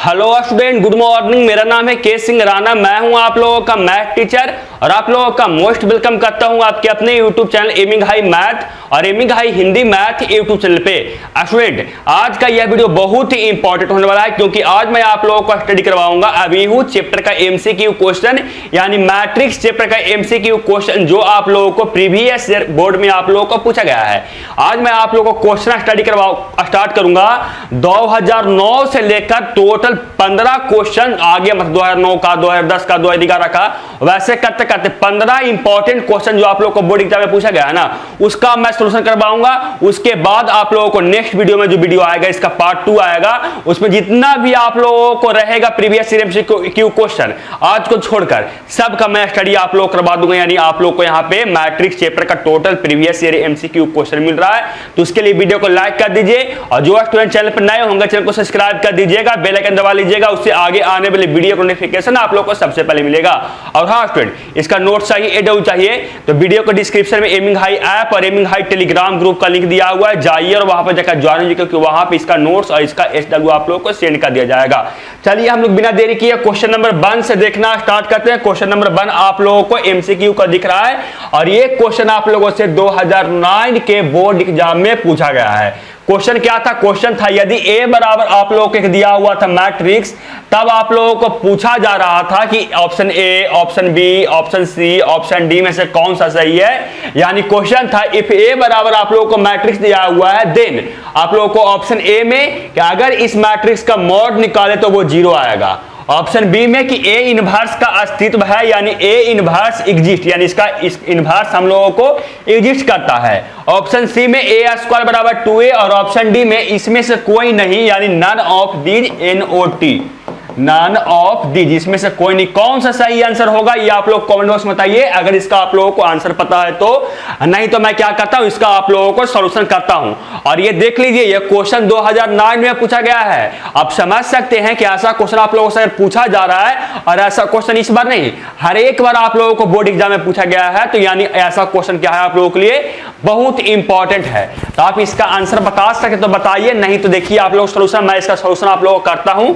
Hello student, good morning. मेरा नाम है के सिंह राणा। मैं हूं आप लोगों का मैथ टीचर और आप लोगों का मोस्ट वेलकम करता हूं आपके अपने YouTube channel aiming high math और aiming high Hindi math YouTube channel पे। स्टूडेंट, आज का यह वीडियो बहुत ही इंपॉर्टेंट होने वाला है क्योंकि आज मैं आप लोगों को स्टडी करवाऊंगा अबीहू चैप्टर का एमसीक्यू क्वेश्चन, यानी मैट्रिक्स चैप्टर का एमसीक्यू क्वेश्चन जो आप लोगों को प्रीवियस ईयर बोर्ड में आप लोगों को पूछा गया है। आज मैं आप लोगों को क्वेश्चन स्टडी स्टार्ट करूंगा 2009 से लेकर टोटल 15 क्वेश्चन आगे, मतलब 2009 का, 2010 का, 2011 का, वैसे करते करते 15 इंपॉर्टेंट क्वेश्चन जो आप लोगों को बोर्ड एग्जाम में पूछा गया है ना, उसका मैं सॉल्यूशन करवाऊंगा। उसके बाद आप लोगों को नेक्स्ट वीडियो में जो वीडियो आएगा, इसका पार्ट 2 आएगा, उसमें जितना भी आप लोगों को रहेगा प्रीवियस ईयर एमसीक्यू क्वेश्चन आज को छोड़कर सबका मैं स्टडी आप लोग करवा दूंगा। यानी आप लोग को यहाँ पे मैट्रिक्स चैप्टर का total previous year MCQ question मिल रहा है। तो उसके लिए वीडियो को लाइक कर दीजिए और जो स्टूडेंट चैनल पर नए होंगे चैनल को सब्सक्राइब कर दीजिएगा, बेल आइकन दबा लीजिएगा, उससे आगे आने वाले वीडियो का नोटिफिकेशन आप लोगों को सबसे पहले मिलेगा। और हाँ स्टूडेंट, इसका नोट चाहिए, एडब्ल्यू चाहिए तो वीडियो को डिस्क्रिप्शन में एमिंग हाई ऐप और एमिंग हाई टेलीग्राम ग्रुप का लिंक दिया हुआ है, जाइए और वहां पर जाकर ज्वाइन कीजिए क्योंकि वहां पे इसका नोट्स और इसका एसडब्ल्यू आप लोगों को सेंड कर दिया जाएगा। चलिए हम लोग बिना देरी किए क्वेश्चन नंबर 1 से देखना स्टार्ट करते हैं। क्वेश्चन नंबर 1 आप लोगों को एमसीक्यू का दिख रहा है और ये क्वेश्चन आप लोगों से 2009 के बोर्ड एग्जाम में पूछा गया है। क्वेश्चन क्या था? क्वेश्चन था यदि A बराबर आप लोगों को दिया हुआ था मैट्रिक्स, तब आप लोगों को पूछा जा रहा था कि option A, option B, option C, option D में से कौन सा सही है। यानी क्वेश्चन था इफ A बराबर आप लोगों को मैट्रिक्स दिया हुआ है, देन आप लोगों को ऑप्शन ए में कि अगर इस मैट्रिक्स का मॉड निकाले तो वो 0 आएगा। ऑप्शन बी में कि ए इनवर्स का अस्तित्व है, यानी ए इनवर्स एग्जिस्ट, यानी इसका इनवर्स हम लोगों को एग्जिस्ट करता है। ऑप्शन सी में ए स्क्वायर बराबर 2a और ऑप्शन डी में इसमें से कोई नहीं, यानी none of these, NOT, none of these, इसमें से कोई नहीं। कौन सा सही आंसर होगा ये आप लोग कमेंट बॉक्स में बताइए अगर इसका आप लोगों को आंसर पता है तो। नहीं तो मैं क्या करता हूं, इसका आप लोगों को सॉल्यूशन करता हूं। और ये देख लीजिए, ये क्वेश्चन 2009 में पूछा गया है। आप समझ सकते हैं कि ऐसा क्वेश्चन आप लोगों से पूछा जा रहा है और ऐसा क्वेश्चन इस बार नहीं, हर एक बार आप लोगों को बोर्ड एग्जाम में पूछा गया है। तो यानी ऐसा क्वेश्चन क्या है आप लोगों के लिए बहुत इंपॉर्टेंट है। तो आप इसका आंसर बता सके तो बताइए, नहीं तो देखिए आप लोग सॉल्यूशन, मैं इसका सॉल्यूशन आप लोगों को करता हूं।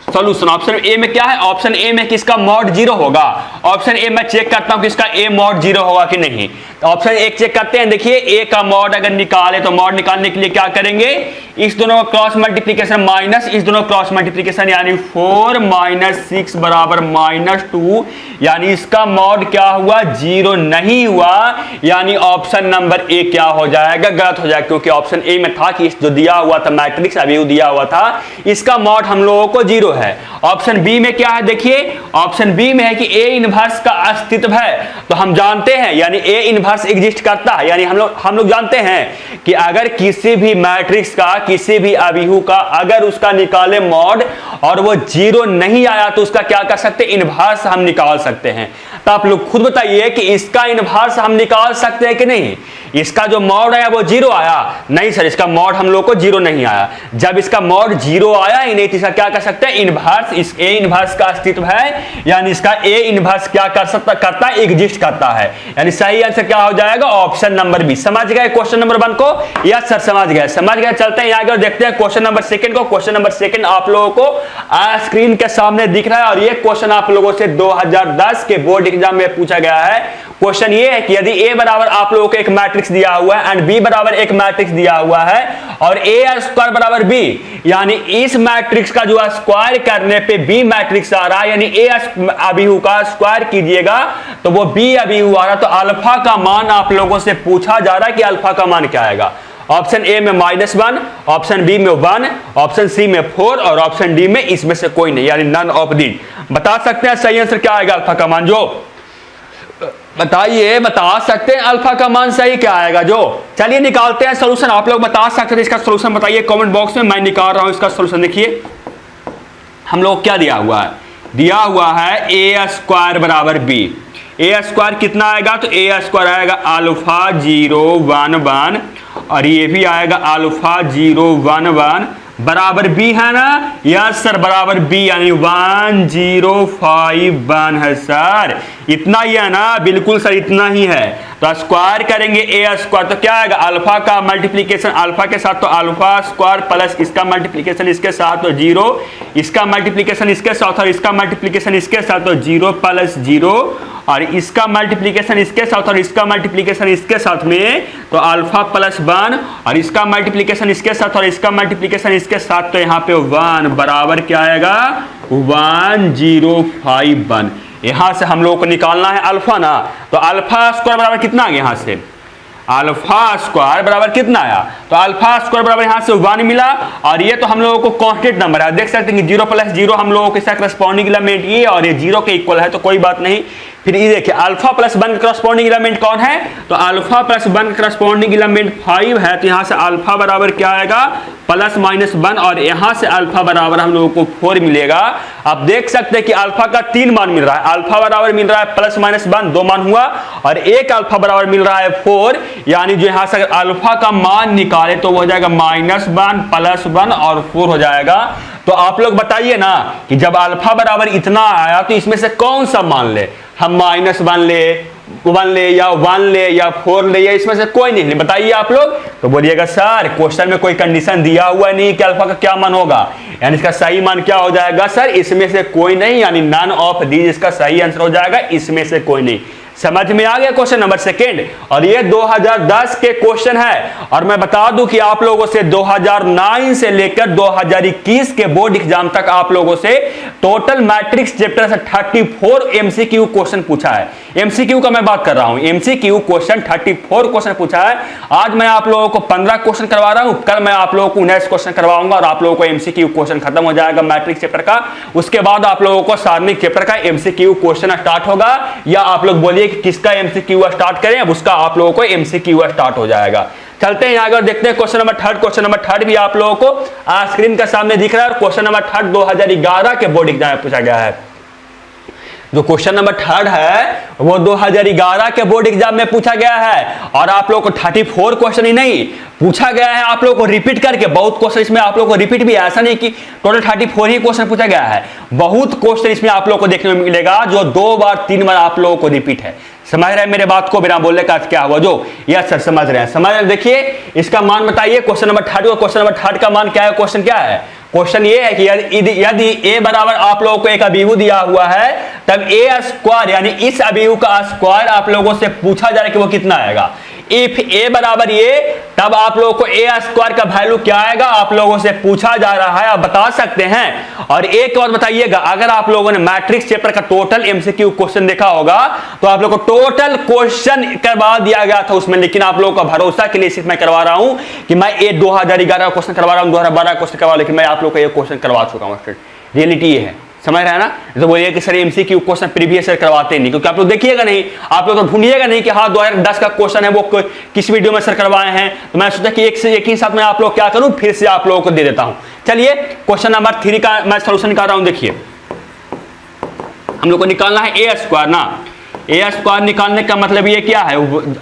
सॉल्यूशन ऑप्शन ए में क्या है? ऑप्शन ए में किसका मॉड 0 होगा। ऑप्शन ए में चेक करता हूं किसका ए मॉड 0 होगा कि नहीं। तो ऑप्शन एक चेक करते हैं। देखिए ए का मॉड अगर निकाले तो मॉड निकालने के लिए क्या करेंगे, इस दोनों का क्रॉस मल्टीप्लीकेशन माइनस इस दोनों क्रॉस मल्टीप्लीकेशन, यानी 4 - 6 बराबर -2, यानी इसका मॉड क्या हुआ, 0 नहीं हुआ। यानी ऑप्शन नंबर ए क्या हो जाएगा, गलत हो जाएगा, क्योंकि ऑप्शन ए में था कि जो दिया हुआ था मैट्रिक्स अभी दिया हुआ था, इसका मॉड हम लोगों को 0 है। ऑप्शन बी में क्या है? देखिए ऑप्शन बी में है कि ए इनवर्स का अस्तित्व है। तो हम जानते हैं यानी ए इनवर्स एग्जिस्ट करता है, यानी हम लोग जानते हैं कि अगर किसी भी मैट्रिक्स का, किसी भी अबीहू का अगर उसका निकाले मॉड और वो 0 नहीं आया तो उसका क्या कर सकते, इनवर्स हम निकाल सकते हैं। तो आप लोग खुद बताइए कि इसका इनवर्स हम निकाल सकते हैं कि नहीं। इसका जो मॉड आया वो 0 आया, नहीं सर इसका मॉड हम लोग को 0 नहीं आया। जब इसका मॉड 0 आया ही नहीं तो इसका क्या कर सकते हैं, इनवर्स, इस ए इनवर्स का अस्तित्व है, यानी इसका ए इनवर्स क्या कर सकता, करता है, एग्जिस्ट करता है। यानी सही आंसर क्या हो जाएगा, ऑप्शन नंबर बी। समझ गए क्वेश्चन नंबर 1 को? यस सर समझ गए, समझ गए। चलते हैं आगे और देखते हैं क्वेश्चन नंबर 2 को। क्वेश्चन नंबर 2 आप लोगों को स्क्रीन के सामने दिख रहा है और ये क्वेश्चन आप लोगों से 2010 के बोर्ड एग्जाम में पूछा गया है। क्वेश्चन ये है कि यदि ए बराबर आप लोगों को एक मैट्रिक्स दिया हुआ है एंड बी बराबर एक मैट्रिक्स दिया हुआ है और ए स्क्वायर बराबर बी, यानी इस मैट्रिक्स का जो स्क्वायर करने पे बी मैट्रिक्स आ रहा है, यानी ए अबीहू का स्क्वायर कीजिएगा तो वो बी अबीहू आ रहा है। तो अल्फा का मान आप लोगों से पूछा जा रहा है कि अल्फा का मान क्या आएगा। ऑप्शन ए में -1, ऑप्शन बी में 1, ऑप्शन सी में 4 और ऑप्शन डी में इसमें से कोई नहीं, यानी नन ऑफ दीज। बता सकते हैं सही आंसर क्या आएगा अल्फा का मान, जो बताइए, बता सकते हैं अल्फा का मान सही क्या आएगा जो। चलिए निकालते हैं सॉल्यूशन। आप लोग बता सकते हैं इसका सॉल्यूशन, बताइए कमेंट बॉक्स में, मैं निकाल रहा हूं इसका सॉल्यूशन। देखिए हम लोग क्या दिया हुआ है, दिया हुआ है ए स्क्वायर बराबर बी। ए स्क्वायर कितना आएगा, तो ए स्क्वायर आएगा अल्फा 0 1 1 और ये भी आएगा अल्फा 0 1 1 बराबर बी है ना। यस सर बराबर बी, यानी 1051 है सर। इतना ही है ना, बिल्कुल सर इतना ही है। तो स्क्वायर करेंगे ए स्क्वायर तो क्या आएगा, अल्फा का मल्टीप्लीकेशन अल्फा के साथ तो अल्फा स्क्वायर प्लस इसका मल्टीप्लीकेशन इसके साथ तो 0, इसका मल्टीप्लीकेशन इसके साथ और इसका मल्टीप्लीकेशन इसके साथ तो 0 प्लस 0, और इसका मल्टीप्लीकेशन इसके साथ और इसका मल्टीप्लीकेशन इसके साथ में तो अल्फा प्लस 1, और इसका मल्टीप्लीकेशन इसके साथ और इसका मल्टीप्लीकेशन इसके साथ तो यहाँ पे 1 बराबर क्या आएगा 1051। यहां से हम लोगों को निकालना है अल्फा ना, तो अल्फा स्क्वायर बराबर कितना आ गया, यहां से अल्फा स्क्वायर बराबर कितना आया, तो अल्फा स्क्वायर बराबर यहां से 1 मिला, और ये तो हम लोगों को कांस्टेंट नंबर है, देख सकते हैं कि 0 प्लस 0 हम लोगों के साथ करस्पॉन्डिंग एलिमेंट ये और ये 0 के इक्वल है तो कोई बात नहीं। फिर ये देखिए अल्फा प्लस 1 का करस्पॉन्डिंग एलिमेंट कौन है, तो अल्फा प्लस 1 का करस्पॉन्डिंग एलिमेंट 5 है, तो यहां से अल्फा बराबर क्या आएगा प्लस माइनस 1, और यहां से अल्फा बराबर हम लोगों को 4 मिलेगा। आप देख सकते हैं कि अल्फा का 3 मान मिल रहा है, अल्फा बराबर मिल रहा है प्लस माइनस 1 2 मान हुआ, और एक अल्फा बराबर मिल रहा है 4, यानी जो यहां से अल्फा का मान निकाले तो वो हो जाएगा -1 प्लस 1 और 4 हो जाएगा। तो आप लोग बताइए ना कि जब अल्फा बराबर इतना आया तो इसमें से कौन सा मान ले, हम -1 ले, 1 ले या 1 ले या 4 ले, या इसमें से कोई नहीं, बताइए आप लोग। तो बोलिएगा सर क्वेश्चन में कोई कंडीशन दिया हुआ नहीं कि अल्फा का क्या मान होगा, यानी इसका सही मान क्या हो जाएगा सर, इसमें से कोई नहीं, यानी नन ऑफ दीज इसका सही आंसर हो जाएगा, इसमें से कोई नहीं। समझ में आ गया क्वेश्चन नंबर सेकंड, और ये 2010 के क्वेश्चन है, और मैं बता दूं कि आप लोगों से 2009 से लेकर 2021 के बोर्ड एग्जाम तक आप लोगों से टोटल मैट्रिक्स चैप्टर से 34 एमसीक्यू क्वेश्चन पूछा है। एमसीक्यू का मैं बात कर रहा हूं, एमसीक्यू क्वेश्चन 34 क्वेश्चन पूछा है। आज मैं आप लोगों को 15 क्वेश्चन करवा रहा हूं, कल मैं आप लोगों को 19 क्वेश्चन करवाऊंगा, और आप लोगों को एमसीक्यू क्वेश्चन खत्म हो जाएगा मैट्रिक्स चैप्टर का। उसके बाद आप लोगों को सारणिक चैप्टर का एमसीक्यू क्वेश्चन स्टार्ट होगा, या आप लोग बोलिए कि किसका एमसीक्यू स्टार्ट करें, अब उसका आप लोगों को एमसीक्यू स्टार्ट हो जाएगा। चलते हैं आगे और देखते हैं क्वेश्चन नंबर 3। क्वेश्चन नंबर 3 भी आप लोगों को स्क्रीन के सामने दिख रहा है, और क्वेश्चन नंबर 3 2011 के बोर्ड एग्जाम में पूछा गया है। जो क्वेश्चन नंबर 3 है वो 2011 के बोर्ड एग्जाम में पूछा गया है, और आप लोगों को 34 क्वेश्चन ही नहीं पूछा गया है, आप लोगों को रिपीट करके बहुत क्वेश्चन इसमें आप लोगों को रिपीट भी, ऐसा नहीं कि टोटल 34 ही क्वेश्चन पूछा गया है, बहुत क्वेश्चन इसमें आप लोगों को देखने में मिलेगा जो 2 बार 3 बार आप लोगों को रिपीट है। समझ रहे हैं मेरे बात को, बिना बोलने का क्या हुआ जो, यस सर समझ रहे हैं, समझ रहे हैं। देखिए इसका मान बताइए क्वेश्चन नंबर 3 क्वेश्चन नंबर 3 का मान क्या है, क्वेश्चन क्या है, क्वेश्चन ये है कि यदि a बराबर आप लोगों को एक अभिव्यक्ति दिया हुआ है, तब a स्क्वायर यानी इस अभिव्यक्ति का स्क्वायर आप लोगों से पूछा जा रहा है कि वो कितना आएगा। इफ a बराबर ये, तब आप लोगों को a स्क्वायर का वैल्यू क्या आएगा आप लोगों से पूछा जा रहा है, आप बता सकते हैं। और एक और बताइएगा, अगर आप लोगों ने मैट्रिक्स चैप्टर का टोटल एमसीक्यू क्वेश्चन देखा होगा तो आप लोगों को टोटल क्वेश्चन करवा दिया गया था उसमें, लेकिन आप लोगों का भरोसा के लिए सिर्फ मैं करवा रहा हूं कि मैं ये 2011 क्वेश्चन करवा रहा हूं, 2012 क्वेश्चन करवा, लेकिन मैं आप लोगों को ये क्वेश्चन करवा चुका हूं। रियलिटी ये है, समझ रहे हैं ना। तो बोलिए कि sir MCQ question previous year करवाते नहीं, क्योंकि आप लोग देखिएगा नहीं, आप लोग तो ढूंढिएगा नहीं कि हाँ 2010 का क्वेश्चन है वो किस वीडियो में सर करवाए हैं। तो मैं सोचा कि एक से एक ही साथ में आप लोग क्या करूं, फिर से आप लोगों को दे देता हूं। चलिए क्वेश्चन नंबर 3 का मैं सोल्यूशन निकाल रहा हूं। देखिए हम लोग को निकालना है ए स्क्वायर ना, ए स्क्वायर निकालने का मतलब ये क्या है,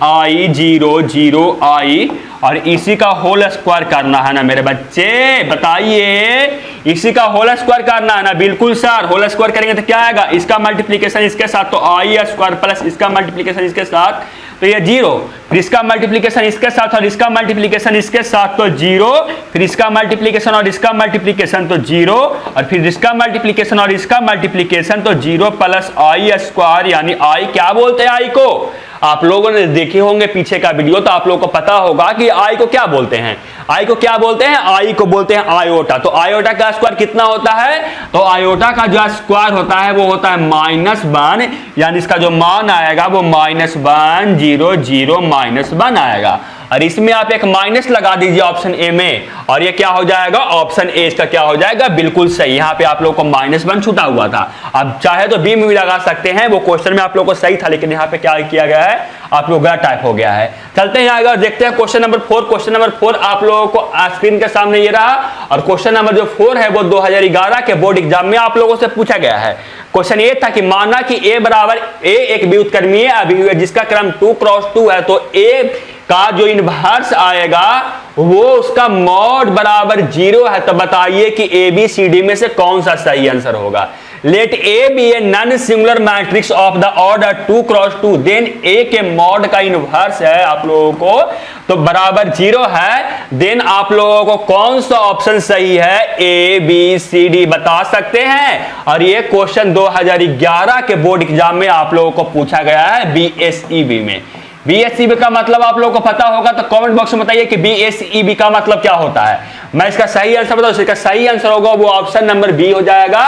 आई 0 0 आई, और इसी का होल स्क्वायर करना है ना मेरे बच्चे, बताइए इसी का होल स्क्वायर करना है ना। बिल्कुल सर, होल स्क्वायर करेंगे तो क्या आएगा, इसका मल्टीप्लीकेशन इसके साथ तो आई स्क्वायर प्लस इसका मल्टीप्लीकेशन इसके साथ तो ये 0, फिर इसका मल्टीप्लीकेशन इसके साथ और इसका मल्टीप्लीकेशन इसके साथ तो 0, फिर इसका मल्टीप्लीकेशन और इसका मल्टीप्लीकेशन तो 0, और फिर इसका मल्टीप्लीकेशन और इसका मल्टीप्लीकेशन तो 0 प्लस आई स्क्वायर, यानी आई क्या बोलते हैं, आई को आप लोगों ने देखे होंगे पीछे का वीडियो, तो आप लोगों को पता होगा कि आई को क्या बोलते हैं, आई को क्या बोलते हैं, आई को बोलते हैं आयोटा। तो आयोटा का स्क्वायर कितना होता है, तो आयोटा का जो स्क्वायर होता है वो होता है -1, यानी इसका जो मान आएगा वो -1 0 0 -1 आएगा, और इसमें आप एक माइनस लगा दीजिए ऑप्शन ए में, और ये क्या हो जाएगा, ऑप्शन ए इसका क्या हो जाएगा, बिल्कुल सही। यहाँ पे आप लोगों को -1 छूटा हुआ था, आप चाहे तो बी में भी लगा सकते हैं, वो क्वेश्चन में आप लोगों को सही था, लेकिन यहाँ पे क्या किया गया है, आप लोग गलत टाइप हो गया है। चलते हैं आगे और देखते हैं क्वेश्चन नंबर 4। क्वेश्चन नंबर 4 आप लोगों को स्क्रीन के सामने ये रहा, और क्वेश्चन नंबर जो 4 है वो 2011 के बोर्ड एग्जाम में आप लोगों से पूछा गया है। क्वेश्चन ये था कि माना कि a बराबर a एक व्युत्क्रमीय अभिव्यक्ति है जिसका क्रम 2 × 2 है, तो a का जो इनवर्स आएगा वो उसका मॉड बराबर 0 है, तो बताइए कि ABCD में से कौन सा सही आंसर होगा। Let a b a non singular matrix of the order 2x2, then a के मॉड का इनवर्स है आप लोगों को तो बराबर 0 है, देन आप लोगों को कौन सा ऑप्शन सही है, ए बी सी डी बता सकते हैं। और ये क्वेश्चन 2011 के बोर्ड एग्जाम में आप लोगों को पूछा गया है बीएसईबी में। बीएसईबी का मतलब आप लोगों को पता होगा तो कमेंट बॉक्स में बताइए कि बीएसईबी का मतलब क्या होता है। मैं इसका सही आंसर बताऊं, इसका सही आंसर होगा वो ऑप्शन नंबर बी हो जाएगा।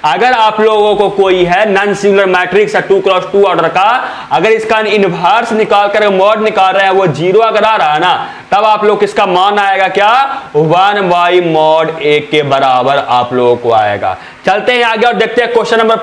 अगर आप लोगों को कोई है non singular matrix 2x2 order का, अगर इसका इनवर्स निकाल कर मॉड निकाल रहे हैं वो 0 अगर आ रहा है ना, तब आप लोग इसका मान आएगा क्या, 1 मॉड ए के बराबर आप लोगों को आएगा। चलते हैं आगे और देखते हैं क्वेश्चन नंबर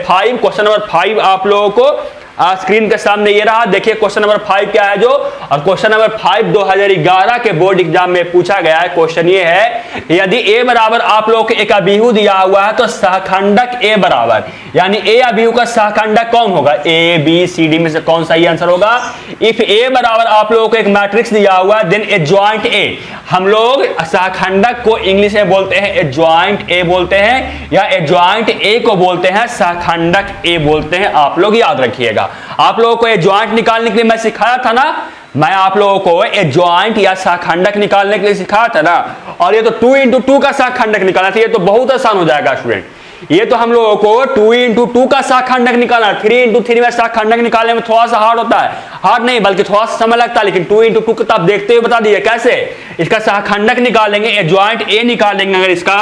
5। क्वेश्चन नंबर 5 आप लोगों को स्क्रीन के सामने ये रहा, देखिए क्वेश्चन नंबर 5 क्या है जो, और क्वेश्चन नंबर 5 2011 के बोर्ड एग्जाम में पूछा गया है। क्वेश्चन ये है, यदि ए बराबर आप लोगों को एक अभिहु दिया हुआ है तो सहखंडक ए बराबर, यानी ए अभिहु का सहखंडक कौन होगा, ए बी सी डी में से कौन सा ही आंसर होगा। इफ ए बराबर आप लोगों को एक मैट्रिक्स दिया हुआ है, देन एडजॉइंट ए, हम लोग सहखंडक को इंग्लिश में बोलते हैं एडजॉइंट ए बोलते हैं, या एडजॉइंट ए को बोलते हैं सहखंडक ए बोलते हैं, आप लोग याद रखिएगा। आप लोगों को एडजॉइंट निकालने के लिए मैं सिखाया था ना, मैं आप लोगों को एडजॉइंट या सहखंडक निकालने के लिए सिखाया था ना, और ये तो 2 into 2 का सहखंडक निकालना था, ये तो बहुत आसान हो जाएगा स्टूडेंट। ये तो हम लोगों को 2 into 2 का सहखंडक निकालना, 3 into 3 में सहखंडक निकालने में थोड़ा सा हार्ड होता है, हार्ड नहीं बल्कि थोड़ा सा समय लगता है, लेकिन 2 into 2 का आप देखते हुए बता दीजिए कैसे इसका सहखंडक निकालेंगे, एडजॉइंट ए निकालेंगे अगर इसका,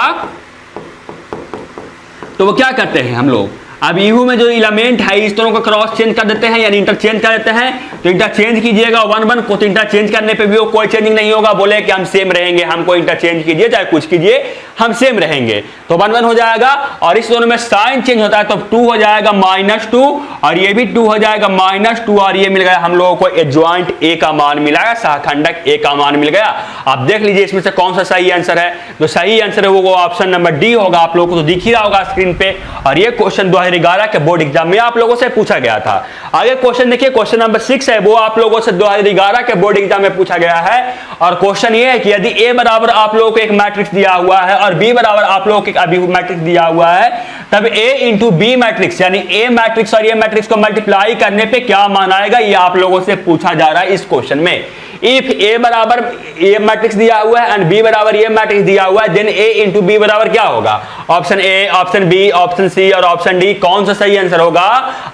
तो वो क्या करते हैं हम लोग, अब यू में जो एलिमेंट है इस दोनों को क्रॉस चेंज कर देते हैं, यानी इंटरचेंज कर देते हैं। तो इंटरचेंज कीजिएगा 1 को, तो इंटरचेंज करने पे भी वो कोई चेंजिंग नहीं होगा, बोले कि हम सेम रहेंगे, हमको इंटरचेंज कीजिए चाहे कुछ कीजिए हम सेम रहेंगे, तो 1 हो जाएगा। और इस दोनों में साइन चेंज होता है तो 2 हो जाएगा -2, और ये भी 2 हो जाएगा -2, और ये मिल गया हम लोगों को एडजॉइंट ए का मान मिला, सहखंडक ए का मान मिल गया। आप देख लीजिए इसमें से कौन सा सही आंसर है, तो सही आंसर है वो ऑप्शन नंबर डी होगा, आप लोगों को तो दिख ही रहा होगा स्क्रीन पे। और ये क्वेश्चन 2011 के बोर्ड एग्जाम में आप लोगों से पूछा गया था। आगे क्वेश्चन देखिए, क्वेश्चन नंबर 6 है, वो आप लोगों से 2011 के बोर्ड एग्जाम में पूछा गया है। और क्वेश्चन ये है कि यदि ए बराबर आप लोगों को एक मैट्रिक्स दिया हुआ है और बी बराबर आप लोगों को एक अभिहु मैट्रिक्स दिया हुआ है, तब ए इंटू बी मैट्रिक्स, यानी ए मैट्रिक्स और ये मैट्रिक्स को मल्टीप्लाई करने पे क्या मान आएगा, ये आप लोगों से पूछा जा रहा है इस क्वेश्चन में। इफ ए बराबर ए मैट्रिक्स दिया हुआ है एंड बी बराबर ये मैट्रिक्स दिया हुआ है, देन ए इंटू बी बराबर क्या होगा, option A, option B, option C और ऑप्शन डी, कौन सा सही आंसर होगा।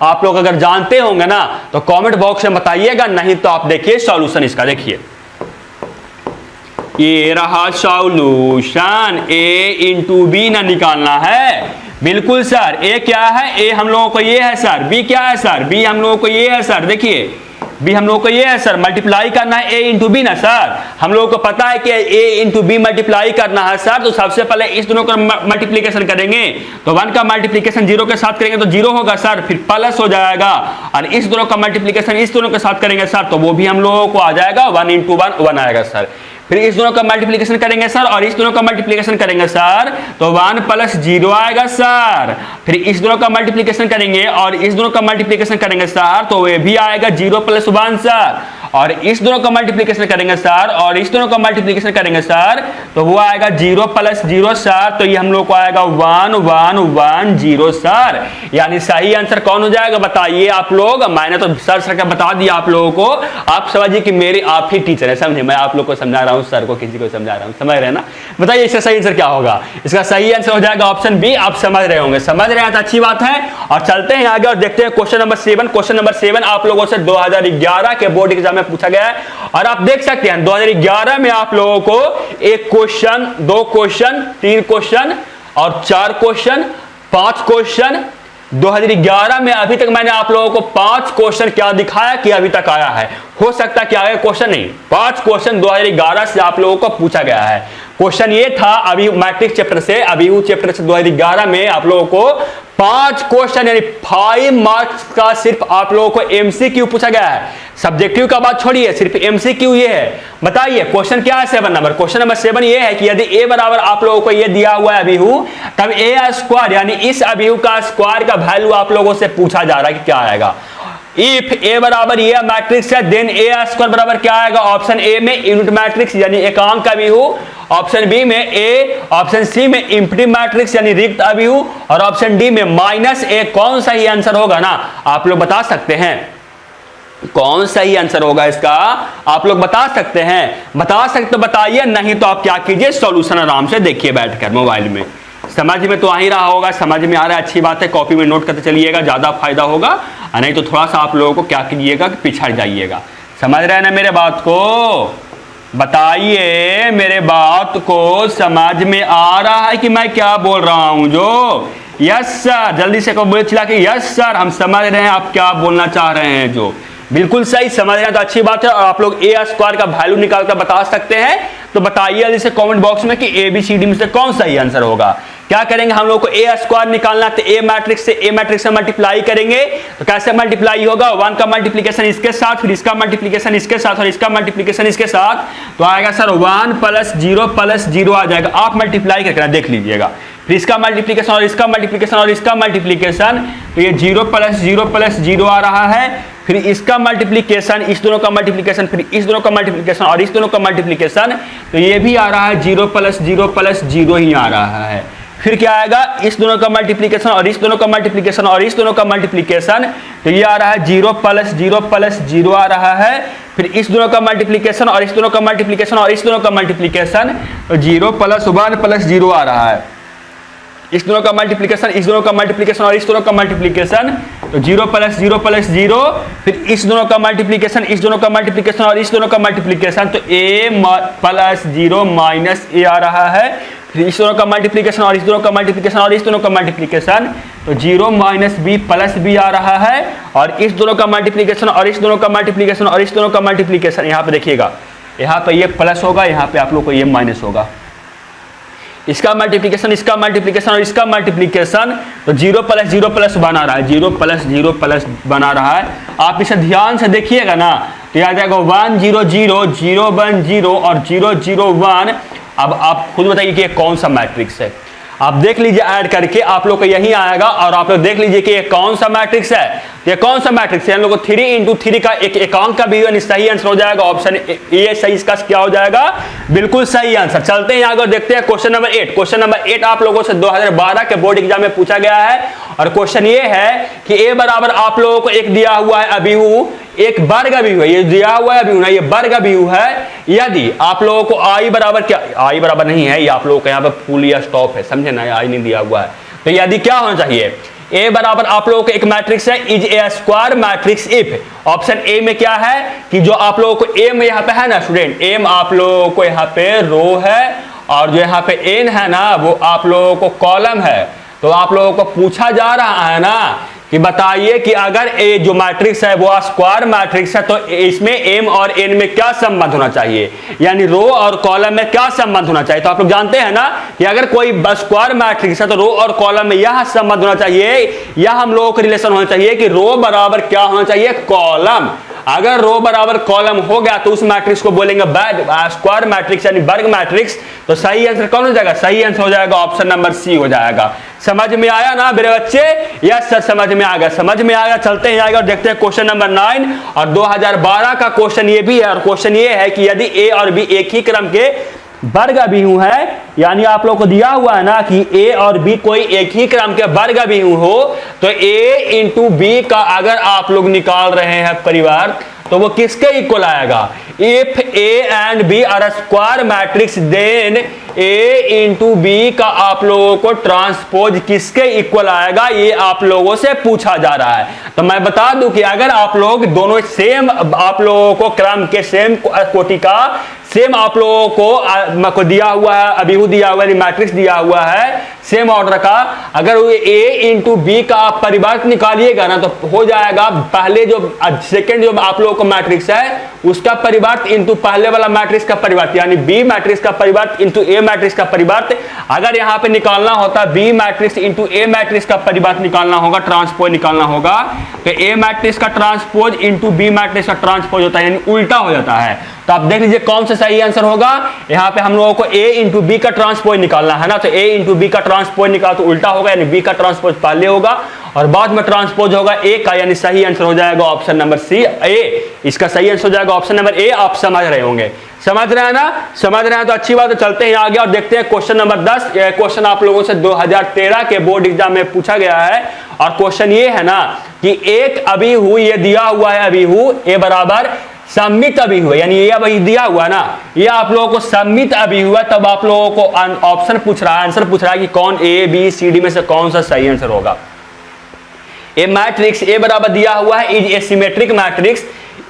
आप लोग अगर जानते होंगे ना तो कमेंट बॉक्स में बताइएगा, नहीं तो आप देखिए सॉल्यूशन इसका, देखिए ये रहा सॉल्यूशन, ए इंटू बी ना निकालना है, बिल्कुल सर। ए क्या है, ए हम लोगों को ये है सर, बी क्या है सर, बी हम लोगों को ये है सर, देखिए बी हम लोगों को ये है सर, मल्टीप्लाई करना है ए इंटू बी ना सर, हम लोगों को पता है कि ए इंटू बी मल्टीप्लाई करना है सर, तो सबसे पहले इस दोनों का मल्टीप्लीकेशन करेंगे, तो 1 का मल्टीप्लीकेशन 0 के साथ करेंगे तो 0 होगा सर, फिर प्लस हो जाएगा, और इस दोनों का मल्टीप्लीकेशन इस दोनों के साथ करेंगे सर, तो वो भी हम लोगों को आ जाएगा 1 इंटू 1 आएगा सर। फिर इस दोनों का मल्टीप्लिकेशन करेंगे सर, और इस दोनों का मल्टीप्लिकेशन करेंगे सर, तो 1 + 0 आएगा सर। फिर इस दोनों का मल्टीप्लिकेशन करेंगे और इस दोनों का मल्टीप्लिकेशन करेंगे सर, तो ये भी आएगा 0 + 1 सर। और इस दोनों का मल्टीप्लिकेशन करेंगे सर, और इस दोनों का मल्टीप्लिकेशन करेंगे सर, तो वो आएगा 0 + 0 सर, तो ये हम लोग को आएगा 1 1 1 0 सर। यानी सही आंसर कौन हो जाएगा बताइए आप लोग, मैंने तो सर का बता दिया आप लोगों को, आप समझिए कि मेरे आप ही टीचर है, समझे, मैं आप लोग को समझा रहा हूँ, सर को किसी को समझा रहा हूँ, समझ रहे हैं ना। बताइए इसका सही आंसर क्या होगा, इसका सही आंसर हो जाएगा ऑप्शन बी, आप समझ रहे होंगे, समझ रहे हैं तो अच्छी बात है। और चलते हैं आगे और देखते हैं क्वेश्चन नंबर 7। क्वेश्चन नंबर 7 आप लोगों से 2011 के बोर्ड एग्जाम में पूछा गया है, और आप देख सकते हैं 2011 में आप लोगों को 1 क्वेश्चन, 2 क्वेश्चन, 3 क्वेश्चन और 4 क्वेश्चन, 5 क्वेश्चन 2011 में। अभी तक मैंने आप लोगों को 5 क्वेश्चन क्या दिखाया कि अभी तक आया है, हो सकता है कि आगे क्वेश्चन नहीं, 5 क्वेश्चन 2011 से आप लोगों को पूछा गया है। क्वेश्चन ये था अभी मैट्रिक्स चैप्टर से, अभिहु चैप्टर से 2011 में आप लोगों को 5 क्वेश्चन यानी 5 मार्क्स का सिर्फ आप लोगों को एमसीक्यू पूछा गया है। सब्जेक्टिव का बात छोड़िए, सिर्फ एमसीक्यू ये है। बताइए क्वेश्चन क्या है 7 नंबर, क्वेश्चन नंबर 7 ये है कि यदि ए बराबर आप लोगों को ये दिया हुआ है अभिहु, तब ए स्क्वायर यानी इस अभिहु का स्क्वायर का वैल्यू आप लोगों से पूछा जा रहा है कि क्या आएगा। इफ ए बराबर ये मैट्रिक्स है देन ए स्क्वायर बराबर क्या आएगा, ऑप्शन ए में यूनिट मैट्रिक्स यानी एकांक अभिहु, ऑप्शन बी में ए, ऑप्शन सी में एम्प्टी मैट्रिक्स यानी रिक्त अभिहु, और ऑप्शन डी में माइनस ए। कौन सा ही आंसर होगा ना, आप लोग बता सकते हैं कौन सही आंसर होगा इसका, आप लोग बता सकते हैं, बता सकते तो बताइए, नहीं तो आप क्या कीजिए सॉल्यूशन आराम से देखिए बैठकर मोबाइल में। समझ में तो आ ही रहा होगा, समझ में आ रहा है, अच्छी बात है, कॉपी में नोट करते चलिएगा, ज्यादा फायदा होगा, नहीं तो थोड़ा सा आप लोगों को क्या कीजिएगा कि पिछड़ जाइएगा। समझ रहे हैं ना मेरे बात को, बताइए मेरे बात को समझ में आ रहा है कि मैं क्या बोल रहा हूं जो। यस सर, जल्दी से को बोले चिल्ला के यस सर, हम समझ रहे हैं आप क्या बोलना चाह रहे हैं जो। बिल्कुल सही समझ रहे हैं तो अच्छी बात है, और आप लोग ए स्क्वायर का वैल्यू निकाल कर बता सकते हैं, तो बताइए जैसे कमेंट बॉक्स में कि ए बी सी डी में से कौन सही आंसर होगा। क्या करेंगे हम लोग को ए स्क्वायर निकालना, तो ए मैट्रिक्स से मल्टीप्लाई करेंगे, तो कैसे मल्टीप्लाई होगा, 1 का मल्टीप्लिकेशन इसके साथ, फिर इसका मल्टीप्लिकेशन इसके साथ, और इसका मल्टीप्लिकेशन इसके साथ, तो आएगा सर 1 + 0 आ जाएगा। आप मल्टीप्लाई करके देख लीजिएगा, फिर इसका मल्टीप्लिकेशन और इसका मल्टीप्लिकेशन और इसका मल्टीप्लिकेशन, तो ये 0 + 0 आ रहा है, फिर इसका मल्टीप्लिकेशन, इस दोनों का मल्टीप्लिकेशन, फिर इस दोनों का मल्टीप्लिकेशन और इस दोनों का मल्टीप्लिकेशन, तो ये भी आ रहा है 0 + 0 ही आ रहा है। फिर क्या आएगा, इस दोनों का मल्टीप्लिकेशन और इस दोनों का मल्टीप्लिकेशन और इस दोनों का मल्टीप्लिकेशन, तो ये आ रहा है 0 + 0 आ रहा है, फिर इस दोनों का मल्टीप्लिकेशन और इस दोनों का मल्टीप्लिकेशन और इस दोनों का मल्टीप्लिकेशन, तो 0 + 1 + 0 आ रहा है, इस दोनों का मल्टीप्लिकेशन, इस दोनों का मल्टीप्लिकेशन और इस दोनों का मल्टीप्लिकेशन, तो 0 + 0 + 0, फिर इस दोनों का मल्टीप्लिकेशन, इस दोनों का मल्टीप्लिकेशन और इस दोनों का मल्टीप्लिकेशन, तो a + 0 - a आ रहा है, फिर इस दोनों का मल्टीप्लिकेशन और इस दोनों का मल्टीप्लिकेशन और इस दोनों का मल्टीप्लिकेशन, तो 0 - b + b आ रहा है, और इस दोनों का मल्टीप्लिकेशन और इस दोनों का मल्टीप्लिकेशन और इस दोनों का मल्टीप्लिकेशन, यहाँ पे देखिएगा, यहाँ पे ये प्लस होगा, यहाँ पे आप लोग को ये माइनस होगा, इसका मल्टीप्लिकेशन, इसका मल्टीप्लिकेशन और इसका मल्टीप्लिकेशन, तो 0 + 0 + 1 आ रहा है, 0 + 0 + 1 आ रहा है। आप इसे ध्यान से देखिएगा ना, तो आ जाएगा 1 0 0 0 1 0 और 0 0 1। अब आप खुद बताइए कि ये कौन सा मैट्रिक्स है, आप देख लीजिए ऐड करके, आप लोग को यही आएगा, और आप लोग देख लीजिए कि ये कौन सा मैट्रिक्स है, ये कौन सा मैट्रिक्स है। हम लोग को 3 × 3 का एक एकांक का भी सही आंसर हो जाएगा, ऑप्शन ए सही इसका क्या हो जाएगा, बिल्कुल सही आंसर। चलते हैं आगे, देखते हैं क्वेश्चन नंबर 8। क्वेश्चन नंबर 8 आप लोगों से 2012 के बोर्ड एग्जाम में पूछा गया है, और क्वेश्चन ये है कि ए बराबर आप लोगों को एक दिया हुआ है अभिहु, एक वर्ग अभिहु है, ये दिया हुआ है अभिहु ना, ये वर्ग अभिहु है। यदि आप लोगों को आई बराबर, क्या आई बराबर नहीं है, ये आप लोगों को यहाँ पे फुल या स्टॉप है, समझे ना, आई नहीं दिया हुआ है, तो यदि क्या होना चाहिए, ए बराबर आप लोगों को एक मैट्रिक्स है, is a square matrix if. Option A में क्या है कि जो आप लोगों को एम यहाँ पे है ना स्टूडेंट, एम आप लोगों को यहाँ पे रो है, और जो यहाँ पे एन है ना वो आप लोगों को कॉलम है। तो आप लोगों को पूछा जा रहा है ना कि बताइए कि अगर ए जो मैट्रिक्स है वो स्क्वायर मैट्रिक्स है, तो इसमें एम और एन में क्या संबंध होना चाहिए, यानी रो और कॉलम में क्या संबंध होना चाहिए। तो आप लोग जानते हैं ना कि अगर कोई स्क्वायर मैट्रिक्स है तो रो और कॉलम में यह संबंध होना चाहिए, यह हम लोगों को रिलेशन होना चाहिए कि रो बराबर क्या होना चाहिए, कॉलम। अगर रो बराबर कॉलम हो गया तो उस मैट्रिक्स को बोलेंगे स्क्वायर मैट्रिक्स यानी वर्ग मैट्रिक्स। तो सही आंसर कौन हो जाएगा, सही आंसर हो जाएगा ऑप्शन नंबर सी हो जाएगा। समझ में आया ना मेरे बच्चे, यस सर समझ में आ गया, समझ में आ गया। चलते हैं आगे और देखते हैं क्वेश्चन नंबर 9 और 2012 का क्वेश्चन ये भी है, और क्वेश्चन ये है कि यदि ए और बी एक ही क्रम के वर्ग अभिहु है, यानी आप लोग को दिया हुआ है ना कि ए और बी कोई एक ही क्रम के वर्ग अभिहु हो, तो ए इंटू बी का अगर आप लोग निकाल रहे हैं परिवार तो वो किसके इक्वल आएगा। If A and B are square matrix then A into B का आप लोगों को ट्रांसपोज किसके इक्वल आएगा, ये आप लोगों से पूछा जा रहा है। तो मैं बता दूं कि अगर आप लोग दोनों सेम, आप लोगों को क्रम के सेम कोटि का सेम आप लोगों को दिया हुआ है, अभिहु दिया हुआ है, मैट्रिक्स दिया हुआ है सेम ऑर्डर का, अगर ए इंटू बी का आप परिवर्त निकालिएगा ना तो हो जाएगा पहले जो सेकेंड जो आप लोगों को मैट्रिक्स है उसका परिवर्त इंटू पहले वाला मैट्रिक्स का परिवर्त, यानी बी मैट्रिक्स का परिवर्त इंटू ए मैट्रिक्स का परिवर्त। अगर यहाँ पे निकालना होता B matrix into a matrix का परिवर्त निकालना होगा, ट्रांसपोज निकालना होगा, तो ए मैट्रिक्स का ट्रांसपोज इंटू बी मैट्रिक्स का ट्रांसपोज होता है, यानी उल्टा हो जाता है। तो आप देख लीजिए कौन सा सही आंसर होगा। यहाँ पे हम लोगों को a इंटू बी का ट्रांसपोज निकालना है ना, तो a इंटू बी का ट्रांसपोज निकाल तो उल्टा होगा, यानी b का ट्रांसपोज पहले होगा और बाद में ट्रांसपोज होगा ए का, यानी सही आंसर हो जाएगा ऑप्शन नंबर सी ए। इसका सही आंसर हो जाएगा ऑप्शन नंबर ए। आप समझ रहे होंगे, समझ रहे हैं ना? समझ रहे हैं तो अच्छी बात है। चलते हैं आगे और देखते हैं क्वेश्चन नंबर 10। क्वेश्चन आप लोगों से 2013 के बोर्ड एग्जाम में पूछा गया है और क्वेश्चन ये है ना कि एक अभिहु ये दिया हुआ है, अभिहु ए बराबर सममित अभिहु, यानी ये अभी दिया हुआ ना, ये आप लोगों को सममित अभिहु है, तब आप लोगों को ऑप्शन पूछ रहा है, आंसर पूछ रहा है कि कौन ए बी सी डी में से कौन सा सही आंसर होगा। ए मैट्रिक्स ए बराबर दिया हुआ है is a symmetric matrix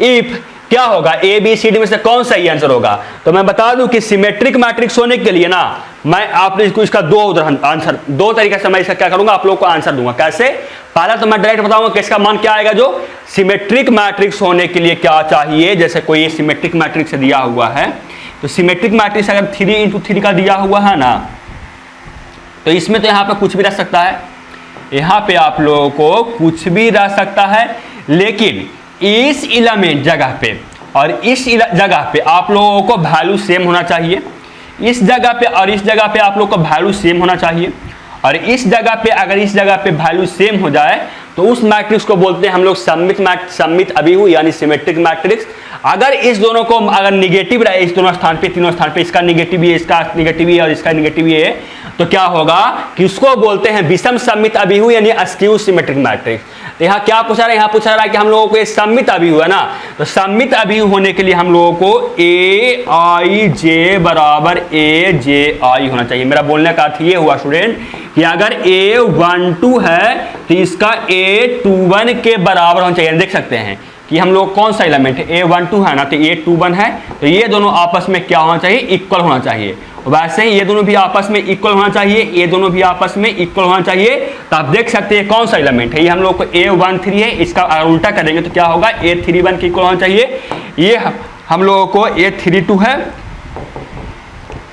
if क्या होगा, ए बी सी डी में से कौन सही आंसर होगा। तो मैं बता दूं कि सिमेट्रिक मैट्रिक्स होने के लिए ना मैं आपने इसका दो उदाहरण आंसर, दो तरीके से मैं इसका क्या करूंगा, आप लोगों को आंसर दूंगा। कैसे? पहला तो मैं डायरेक्ट बताऊंगा कि इसका मान क्या आएगा, जो सिमेट्रिक मैट्रिक्स होने के लिए क्या चाहिए। जैसे कोई सिमेट्रिक मैट्रिक्स दिया हुआ है, तो सिमेट्रिक मैट्रिक्स अगर 3 × 3 का दिया हुआ है ना, तो इसमें तो यहाँ पे कुछ भी रह सकता है, यहाँ पे आप लोगों को कुछ भी रह सकता है, लेकिन इस एलिमेंट जगह पे और इस जगह पे आप लोगों को वैल्यू सेम होना चाहिए। इस जगह पे और इस जगह पे आप लोगों को वैल्यू सेम होना चाहिए। और इस जगह पे अगर इस जगह पे वैल्यू सेम हो जाए तो उस मैट्रिक्स को बोलते हैं हम लोग सममित अभिहु, यानी सिमेट्रिक मैट्रिक्स। अगर इस दोनों को अगर निगेटिव रहे, इस दोनों स्थान पे, तीनों स्थान पे, इसका निगेटिव है, इसका निगेटिव है और इसका निगेटिव है, तो क्या होगा कि उसको बोलते हैं विषम सममित अभिहु, यानी अस्क्यू सिमेट्रिक मैट्रिक्स। तो यहाँ क्या पूछा रहा है, यहाँ पूछा रहा है कि हम लोगों को ये सममित अभिहु है ना, तो सममित अभिहु होने के लिए हम लोगों को ए आई जे बराबर ए जे आई होना चाहिए। मेरा बोलने का अर्थ ये हुआ स्टूडेंट कि अगर A12 है तो इसका A21 के बराबर होना चाहिए। देख सकते हैं कि हम लोग कौन सा एलिमेंट है, A12 है ना, तो A21 है, तो ये दोनों आपस में क्या होना चाहिए, इक्वल होना चाहिए। वैसे ही ये दोनों भी आपस में इक्वल होना चाहिए, ये दोनों भी आपस में इक्वल होना चाहिए। तो आप देख सकते हैं कौन सा एलिमेंट है, ये हम लोग को A13 है, इसका अगर उल्टा करेंगे तो क्या होगा, A31 के इक्वल होना चाहिए। ये हम लोगों को A32 है,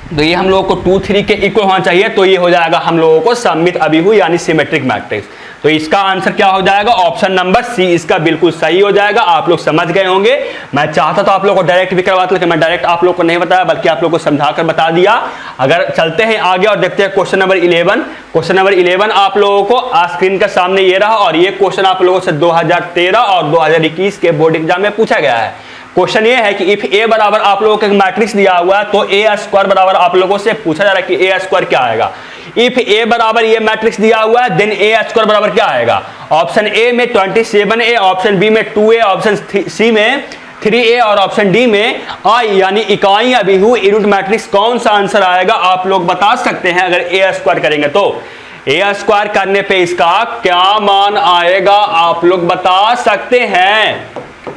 तो ये हम लोगों को 2 3 के इक्वल होना चाहिए। तो ये हो जाएगा हम लोगों को सममित अभिहु यानी सिमेट्रिक मैट्रिक्स। तो इसका आंसर क्या हो जाएगा, ऑप्शन नंबर सी इसका बिल्कुल सही हो जाएगा। आप लोग समझ गए होंगे। मैं चाहता तो आप लोग को डायरेक्ट भी करवाता, लेकिन मैं डायरेक्ट आप लोग को नहीं बताया, बल्कि आप लोग को समझाकर बता दिया। अगर चलते हैं आगे और देखते हैं क्वेश्चन नंबर 11। क्वेश्चन नंबर 11 आप लोगों को स्क्रीन के सामने ये रहा, और ये क्वेश्चन आप लोगों से 2013 और 2021 के बोर्ड एग्जाम में पूछा गया है। क्वेश्चन ये है कि इफ ए बराबर आप लोगों को एक मैट्रिक्स दिया हुआ है, तो ए स्क्वायर बराबर आप लोगों से पूछा जा रहा है कि ए स्क्वायर क्या आएगा। इफ ए बराबर ये मैट्रिक्स दिया हुआ है, देन ए स्क्वायर बराबर क्या आएगा। ऑप्शन ए में 27a, ऑप्शन बी में 2a, ऑप्शन सी में 3a और ऑप्शन डी में आई, यानी इकाई अभिहु यूनिट मैट्रिक्स कौन सा आंसर आएगा आप लोग बता सकते हैं। अगर ए स्क्वायर करेंगे तो ए स्क्वायर करने पे इसका क्या मान आएगा आप लोग बता सकते हैं।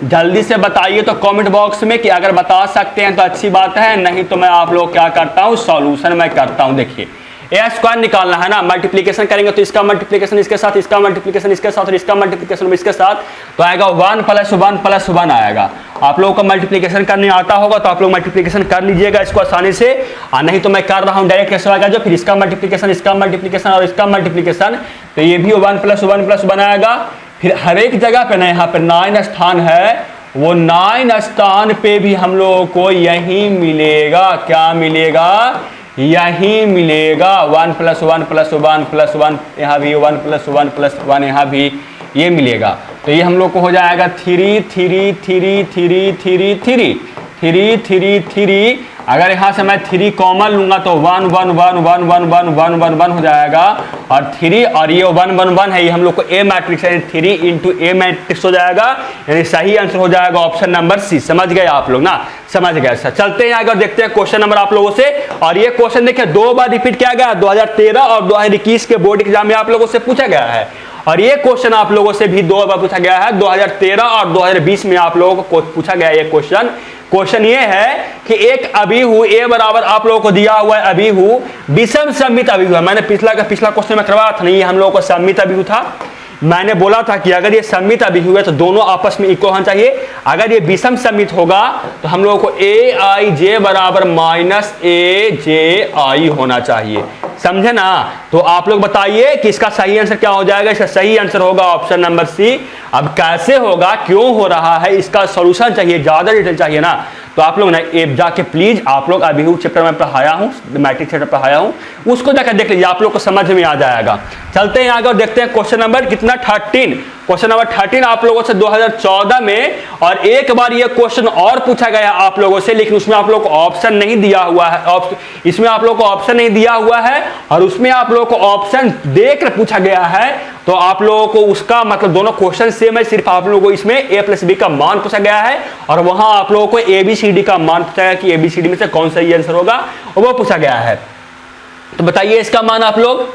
जल्दी से बताइए तो कमेंट बॉक्स में कि अगर बता सकते हैं तो अच्छी बात है, नहीं तो मैं आप लोग क्या करता हूं, सॉल्यूशन मैं करता हूं। देखिए ए स्क्वायर निकालना है ना, मल्टीप्लिकेशन करेंगे तो इसका मल्टीप्लिकेशन इसके साथ, इसका मल्टीप्लिकेशन इसके साथ और इसका मल्टीप्लिकेशन इसके साथ, तो आएगा 1 + 1 + 1 आएगा। आप लोगों को मल्टीप्लिकेशन करने आता होगा तो आप लोग मल्टीप्लिकेशन कर लीजिएगा इसको आसानी से, और नहीं तो मैं कर रहा हूं डायरेक्ट कैसे आएगा, जो फिर इसका मल्टीप्लिकेशन और इसका मल्टीप्लिकेशन, तो ये भी 1 + 1 + 1 आएगा। फिर हर एक जगह पे ना यहाँ पे 9 स्थान है, वो 9 स्थान पे भी हम लोगों को यही मिलेगा। क्या मिलेगा, यही मिलेगा 1 + 1 + 1 + 1, यहाँ भी 1 + 1 + 1, यहाँ भी ये मिलेगा। तो ये हम लोग को हो जाएगा 3 3 3 3 3 3 3 3 3। अगर यहाँ से मैं 3 कॉमन लूंगा तो 1 1 1 1 1 1 1 1 1 हो जाएगा, और 3 और ये 1 1 1 है, ये हम लोग को ए मैट्रिक्स है, 3 × ए मैट्रिक्स हो जाएगा, यानी सही आंसर हो जाएगा ऑप्शन नंबर सी। समझ गए आप लोग ना, समझ गए। अच्छा चलते हैं आगे और देखते हैं क्वेश्चन नंबर आप लोगों से। और ये क्वेश्चन देखिए 2 बार रिपीट किया गया, 2013 और 2021 के बोर्ड एग्जाम में आप लोगों से पूछा गया है, और ये क्वेश्चन आप लोगों से भी 2 बार पूछा गया है, 2013 और 2020 में आप लोगों को पूछा गया ये क्वेश्चन। क्वेश्चन ये है कि एक अभिहु ए बराबर आप लोगों को दिया हुआ है अभिहु विषम सममित अभिहु है। मैंने पिछला क्वेश्चन में करवाया था, नहीं ये हम लोगों को सममित अभिहु था। मैंने बोला था कि अगर ये सममित अभिहु है तो दोनों आपस में इक्वल होना चाहिए। अगर ये विषम सममित होगा तो हम लोगों को ए आई जे बराबर -a j i होना चाहिए। समझे ना। तो आप लोग बताइए कि इसका सही आंसर क्या हो जाएगा। इसका सही आंसर होगा ऑप्शन नंबर सी। अब कैसे होगा, क्यों हो रहा है, इसका सॉल्यूशन चाहिए, ज्यादा डिटेल चाहिए ना, तो आप लोग ना ये जाके प्लीज आप लोग अभी चैप्टर में पढ़ाया हूँ, मैट्रिक्स चैप्टर पढ़ाया हूँ, उसको जाकर देख लीजिए, आप लोग को समझ में आ जाएगा। चलते हैं आगे और देखते हैं क्वेश्चन नंबर कितना 13। क्वेश्चन नंबर 13 आप लोगों से 2014 में, और एक बार ये क्वेश्चन और पूछा गया आप लोगों से, लेकिन उसमें आप लोगों को ऑप्शन नहीं दिया हुआ है, इसमें आप लोगों को ऑप्शन नहीं दिया हुआ है, और उसमें आप लोगों को ऑप्शन देकर पूछा गया है। तो आप लोगों को उसका मतलब दोनों क्वेश्चन सेम है, सिर्फ आप लोगों को इसमें a प्लस बी का मान पूछा गया है, और वहां आप लोगों को ABCD का मान पूछा गया कि ABCD में से कौन सा ये आंसर होगा, वो पूछा गया है। तो बताइए इसका मान आप लोग,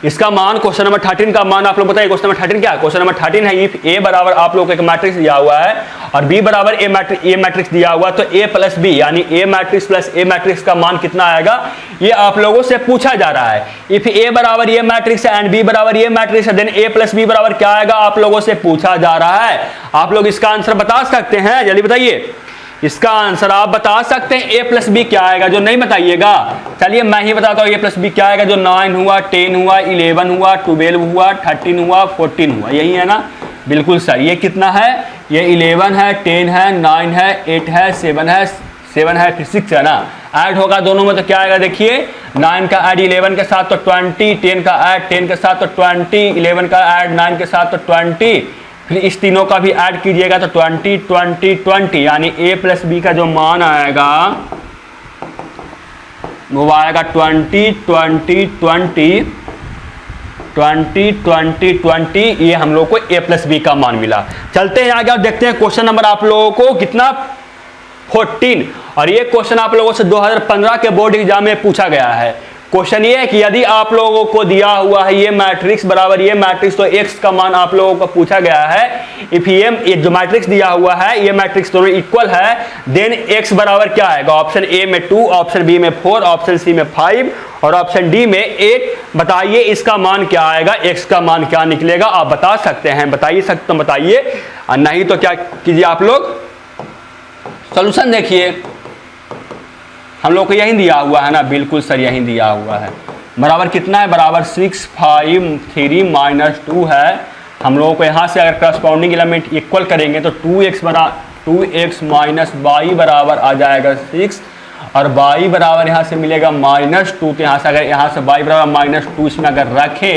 इसका मान क्वेश्चन नंबर 13 का मान आप लोग बताइए। क्वेश्चन नंबर 13 क्या है? क्वेश्चन नंबर 13 है इफ ए बराबर आप लोग को एक मैट्रिक्स दिया हुआ है और बी बराबर ए मैट्रिक्स दिया हुआ, तो ए प्लस बी यानी ए मैट्रिक्स प्लस ए मैट्रिक्स का मान कितना आएगा, ये आप लोगों से पूछा जा रहा है। इफ ए बराबर ए मैट्रिक्स है एंड बी बराबर ए मैट्रिक्स है, देन ए प्लस बी बराबर क्या आएगा, आप लोगों से पूछा जा रहा है। आप लोग इसका आंसर बता सकते हैं, जल्दी बताइए इसका आंसर आप बता सकते हैं a प्लस बी क्या आएगा। जो नहीं बताइएगा चलिए मैं ही बताता हूँ a प्लस बी क्या आएगा। जो 9 हुआ, 10 हुआ, 11 हुआ, 12 हुआ, 13 हुआ, 14 हुआ, यही है ना, बिल्कुल सही। ये कितना है, ये 11 है, 10 है, 9 है, 8 है, 7 है, 7 है, फिर 6 है ना। ऐड होगा दोनों में तो क्या आएगा देखिए, 9 का ऐड 11 के साथ तो 20, 10 का ऐड 10 के साथ तो 20, 11 का ऐड 9 के साथ तो 20, फिर इस तीनों का भी ऐड कीजिएगा तो 20, 20, 20, यानी a प्लस बी का जो मान आएगा वो आएगा 20, 20, 20, 20, 20, 20। ये हम लोग को a प्लस बी का मान मिला। चलते हैं आगे और देखते हैं क्वेश्चन नंबर आप लोगों को कितना 14, और ये क्वेश्चन आप लोगों से 2015 के बोर्ड एग्जाम में पूछा गया है। क्वेश्चन ये है कि यदि आप लोगों को दिया हुआ है ये मैट्रिक्स बराबर ये मैट्रिक्स, तो x का मान आप लोगों को पूछा गया है। इफ ये जो मैट्रिक्स दिया हुआ है ये मैट्रिक्स दोनों इक्वल है, देन x बराबर क्या आएगा, ऑप्शन ए में 2, ऑप्शन बी में 4, ऑप्शन सी में 5 और ऑप्शन डी में 8। बताइए इसका मान क्या आएगा, x का मान क्या निकलेगा, आप बता सकते हैं, बताइए सकते तो बताइए, और नहीं तो क्या कीजिए आप लोग सोल्यूशन देखिए। हम लोग को यही दिया हुआ है ना, बिल्कुल सर यही दिया हुआ है। बराबर कितना है, बराबर 6, 5, 3 माइनस 2 है। हम लोगों को यहाँ से अगर करस्पॉन्डिंग एलिमेंट इक्वल करेंगे तो 2x माइनस y बराबर आ जाएगा 6, और y बराबर यहाँ से मिलेगा -2। तो यहाँ से अगर यहाँ से y बराबर -2 इसमें अगर रखे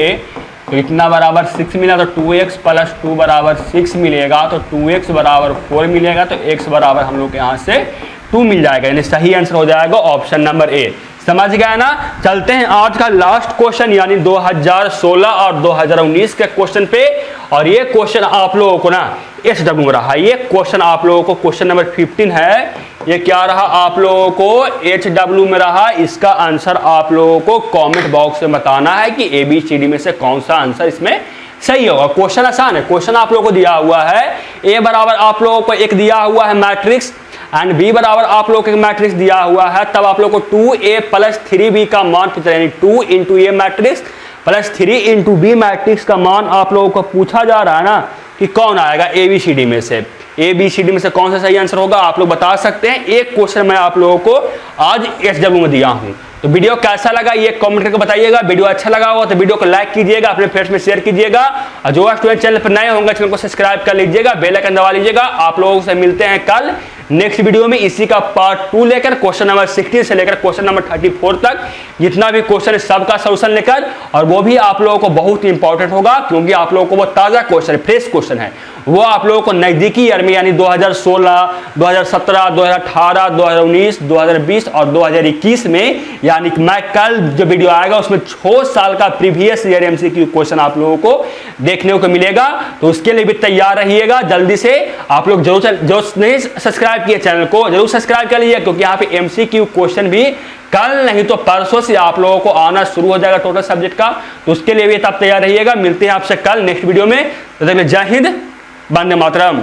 तो इतना बराबर 6 मिला, तो 2x प्लस 2 बराबर 6 मिलेगा, तो 2x बराबर 4 मिलेगा, तो x बराबर हम लोग के यहाँ से 2 मिल जाएगा, यानी सही आंसर हो जाएगा ऑप्शन नंबर ए। समझ गया ना। चलते हैं आज का लास्ट क्वेश्चन यानी 2016 और 2019 के क्वेश्चन पे, और ये क्वेश्चन आप लोगों को ना SW में रहा। ये क्वेश्चन आप लोगों को क्वेश्चन नंबर 15 है, ये क्या रहा आप लोगों को HW में रहा। इसका आंसर आप लोगों को कमेंट बॉक्स में बताना है कि ABCD में से कौन सा आंसर इसमें सही होगा। क्वेश्चन आसान है। क्वेश्चन आप लोगों को दिया हुआ है A बराबर आप लोगों को एक दिया हुआ है मैट्रिक्स एंड बी बराबर आप लोग एक मैट्रिक्स दिया हुआ है, तब आप लोग को 2a प्लस 3b का मान पूछा, यानी 2 into a matrix plus 3 into b matrix का मान आप लोगों को पूछा जा रहा है ना कि कौन आएगा ABCD में से। ABCD में से कौन सा सही आंसर होगा आप लोग बता सकते हैं। एक क्वेश्चन मैं आप लोगों को आज SW में दिया हूं। तो वीडियो कैसा लगा ये कमेंट करके बताइएगा। वीडियो अच्छा लगा हो तो वीडियो को लाइक कीजिएगा, अपने फ्रेंड्स में शेयर कीजिएगा, और जो स्टूडेंट चैनल पर नए होंगे चैनल को सब्सक्राइब कर लीजिएगा, बेल आइकन दबा लीजिएगा। आप लोगों से मिलते हैं कल नेक्स्ट वीडियो में इसी का पार्ट 2 लेकर, क्वेश्चन नंबर 16 से लेकर क्वेश्चन नंबर 34 तक जितना भी क्वेश्चन है सबका सॉल्यूशन लेकर, और वो भी आप लोगों को बहुत इंपॉर्टेंट होगा क्योंकि आप लोगों को वो ताज़ा क्वेश्चन है, फ्रेश क्वेश्चन है, वो आप लोगों को नजदीकी ईयर में यानी 2016, 2017, 2018, 2019, 2020 और 2021 में, यानी मैं कल जो वीडियो आएगा उसमें 6 साल का प्रीवियस ईयर MCQ क्वेश्चन आप लोगों को देखने को मिलेगा। तो उसके लिए भी तैयार रहिएगा। जल्दी से आप लोग जो नहीं सब्सक्राइब किए चैनल को जरूर सब्सक्राइब कर लीजिए, क्योंकि यहाँ पे MCQ क्वेश्चन भी कल नहीं तो परसों से आप लोगों को आना शुरू हो जाएगा टोटल सब्जेक्ट का। तो उसके लिए भी तब तैयार रहिएगा। मिलते हैं आपसे कल नेक्स्ट वीडियो में। तो जय हिंद, वंदे मातरम।